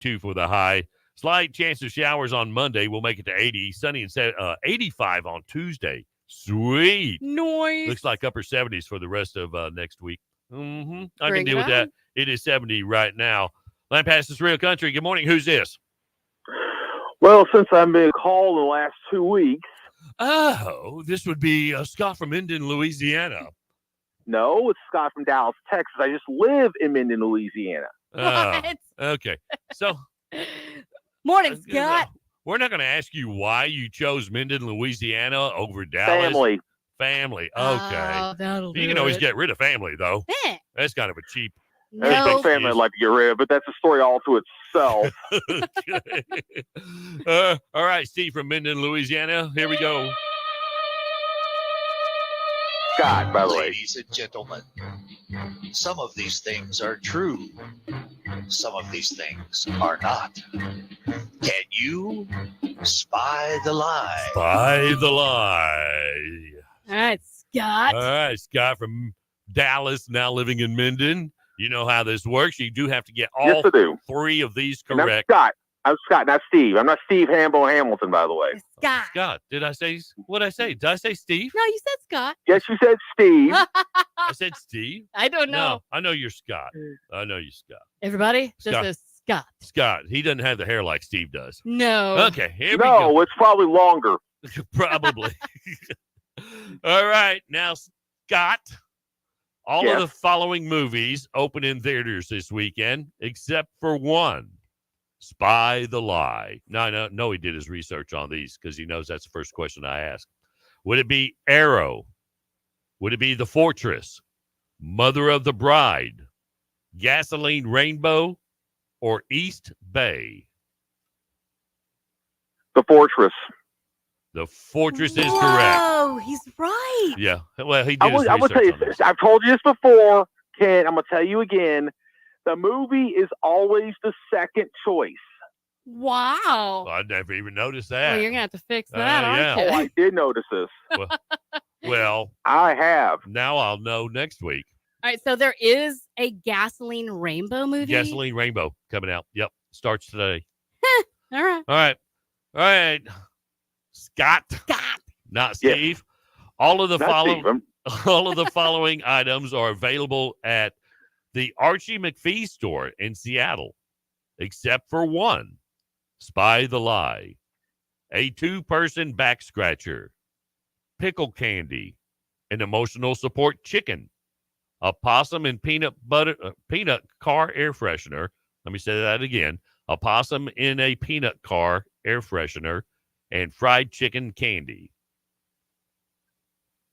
72 for the high. Slight chance of showers on Monday. We'll make it to 80. Sunny and 85 on Tuesday. Sweet. Noise. Looks like upper 70s for the rest of next week. I Bring can deal it with that. on. It is 70 right now. Land Pass is Real Country. Good morning. Who's this? Well, since I've been called in the last 2 weeks, Oh, this would be Scott from Minden, Louisiana. no, it's Scott from Dallas, Texas. I just live in Minden, Louisiana. What? Okay. So Morning, Scott. we're not going to ask you why you chose Minden, Louisiana over Dallas. Family. Okay. Oh, that'll You do can always it. get rid of family, though. Eh, That's kind of a cheap. There's no. a family I'd like to get rid of, but that's a story all to itself. All right, Steve from Minden, Louisiana. Here we go. Scott, by the way. Ladies and gentlemen, some of these things are true. Some of these things are not. Can you spy the lie? By the lie. All right, Scott. All right, Scott from Dallas, now living in Minden. You know how this works. You do have to get all Yes, I do. 3 of these And I'm correct. Scott. I'm Scott, not Steve. I'm not Steve Hamilton, by the way. Scott. Scott, did I say what did I say? Did I say Steve? No, you said Scott. Yes, you said Steve. I said Steve. I don't know. No, I know you're Scott. I know you're Scott. Everybody, this Scott. is Scott. Scott, he doesn't have the hair like Steve does. No. Okay, here we go. No, it's probably longer. Probably. All right. Now, Scott, all Yes. of the following movies open in theaters this weekend, except for one, Spy the Lie. No, he did his research on these because he knows that's the first question I ask. Would it be Arrow? Would it be The Fortress? Mother of the Bride? Gasoline Rainbow? Or East Bay? The Fortress. The Fortress is correct. Whoa, he's right. Yeah. Well, he did I his will research tell you on this. this. I've told you this before, Ken. I'm going to tell you again. The movie is always the second choice. Wow. I never even noticed that. Well, you're gonna have to fix that, yeah. aren't Oh, you? I did notice this. Well, I have. now I'll know next week. All right, so there is a Gasoline Rainbow movie. Gasoline Rainbow coming out. Yep. Starts today. All right. All right. All right. Scott, Scott. not Yes. Steve. All of the Not Steve. all of the following items are available at the Archie McPhee store in Seattle, except for one. Spy the Lie. A 2-person back scratcher. Pickle candy. An emotional support chicken. A possum and peanut car air freshener. Let me say that again. A possum in a peanut car air freshener and fried chicken candy.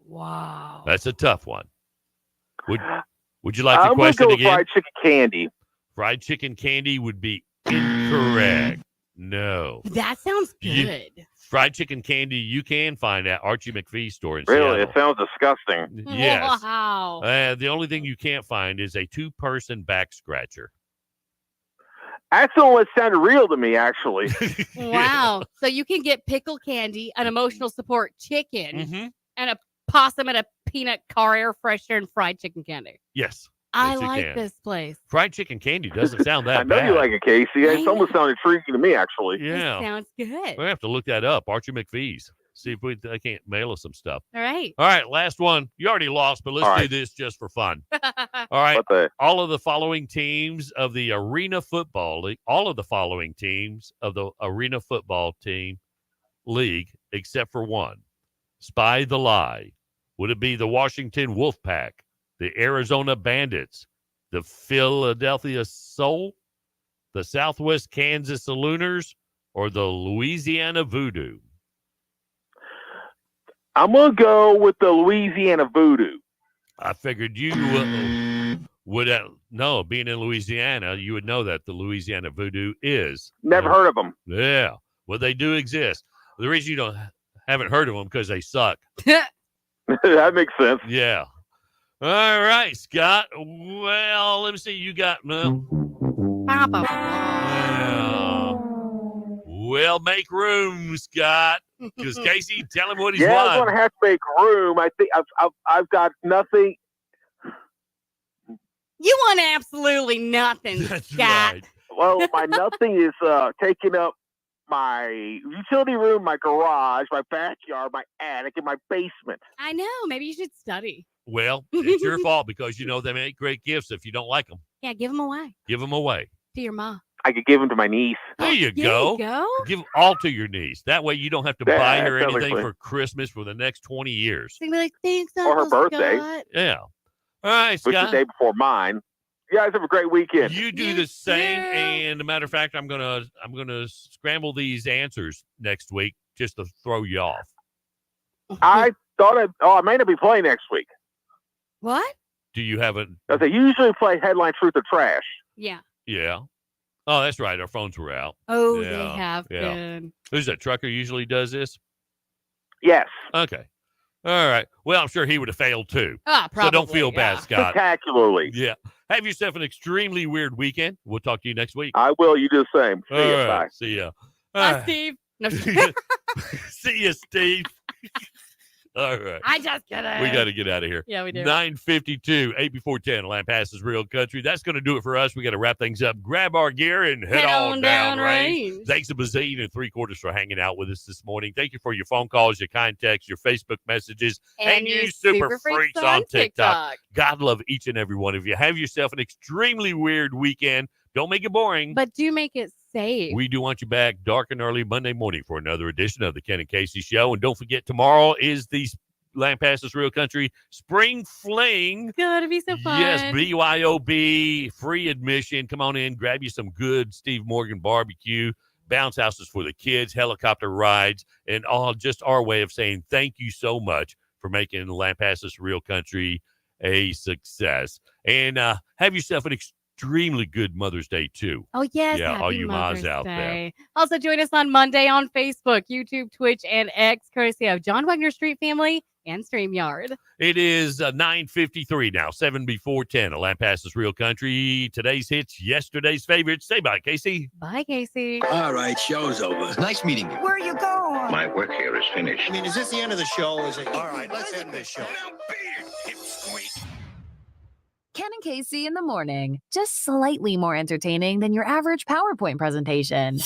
Wow. That's a tough one. Would you like the I'm going to question go with again? fried chicken candy. Fried chicken candy would be incorrect. No. That sounds You- good. Fried chicken candy you can find at Archie McPhee store in Really? It Seattle. sounds disgusting. Yes. Wow. The only thing you can't find is a 2-person back scratcher. That's the one that sounded real to me, actually. Wow. So you can get pickle candy, an emotional support chicken, hmm and a possum and a peanut car air freshener and fried chicken candy. Yes. I Yes, you like can. this place. Fried chicken candy doesn't sound that I know bad. you like it, Casey. I It almost sounded intriguing to me, actually. Yeah. This sounds good. We'll have to look that up. Archie McPhee's. See if they can't mail us some stuff. All right. All right. Last one. You already lost, but let's All do right. this just for fun. All right. What the? All of the following teams of the Arena Football League, all of the following teams of the Arena Football Team League, except for one. Spy the Lie. Would it be the Washington Wolfpack, the Arizona Bandits, the Philadelphia Soul, the Southwest Kansas Salooners, or the Louisiana Voodoo? I'm going to go with the Louisiana Voodoo. I figured you would know, being in Louisiana, you would know that the Louisiana Voodoo is. Never heard of them. Yeah. Well, they do exist. The reason you haven't heard of them because they suck. That makes sense. Yeah. All right, Scott. Well, let me see. You got. Well, make room, Scott. Because Casey, tell him what he's Yeah, I'm won. going to have to make room. I think I've got nothing. You want absolutely nothing, That's Scott. right. Well, my nothing is taking up my utility room, my garage, my backyard, my attic, and my basement. I know. Maybe you should study. Well, it's your fault because they make great gifts. If you don't like them, Yeah, give them away give them away. to your mom. I could give them to my niece. There you There go. you go. Give all to your niece. That way you don't have to Yeah, buy her totally anything clean. for Christmas for the next 20 years. She's gonna be like, thanks, Or her Uncle birthday. Scott. Yeah. All right, Which is the Scott. day before mine. You guys have a great weekend. You do You the same. too. And a matter of fact, I'm gonna scramble these answers next week just to throw you off. I thought I may not be playing next week. What? Do you have a Because they usually play Headline Truth or Trash. Yeah. yeah? Oh, that's right. Our phones were out. Oh, Yeah, they have yeah. been. Who's that trucker usually does this? Yes. Okay. All right. Well, I'm sure he would have failed too. Ah, probably. So don't feel bad, yeah. Scott. Spectacularly. Yeah. Have yourself an extremely weird weekend. We'll talk to you next week. I will. You do the same. See All you. right. Bye. See ya. Bye, Steve. No, See you, Steve. All right. I just kidding. We got to get out of here. Yeah, we do. 9:52, 8 before 10. Land Passes Real Country. That's going to do it for us. We got to wrap things up. Grab our gear and head on down range. Thanks a bazillion and 3/4 for hanging out with us this morning. Thank you for your phone calls, your kind texts, your Facebook messages, and you super freaks on TikTok. God love each and every one of you. Have yourself an extremely weird weekend. Don't make it boring. But do make it safe. We do want you back dark and early Monday morning for another edition of the Ken and Casey Show. And don't forget, tomorrow is the Land Passes Real Country Spring Fling. It's gonna be so fun. Yes, BYOB, free admission. Come on in, grab you some good Steve Morgan barbecue, bounce houses for the kids, helicopter rides, and all just our way of saying thank you so much for making the Land Passes Real Country a success. And have yourself an extremely good Mother's Day, too. Oh, yes. Yeah, happy all you Mother's moms out there. Day. Also, join us on Monday on Facebook, YouTube, Twitch, and X, courtesy of John Wagner Street Family and StreamYard. It is 9:53 now, 7 before 10. A Land Passes Real Country. Today's hits, yesterday's favorites. Say bye, Casey. Bye, Casey. All right, show's over. Nice meeting you. Where are you going? My work here is finished. I mean, is this the end of the show? Is it? All right, let's end this show. Ken and Casey in the morning. Just slightly more entertaining than your average PowerPoint presentation.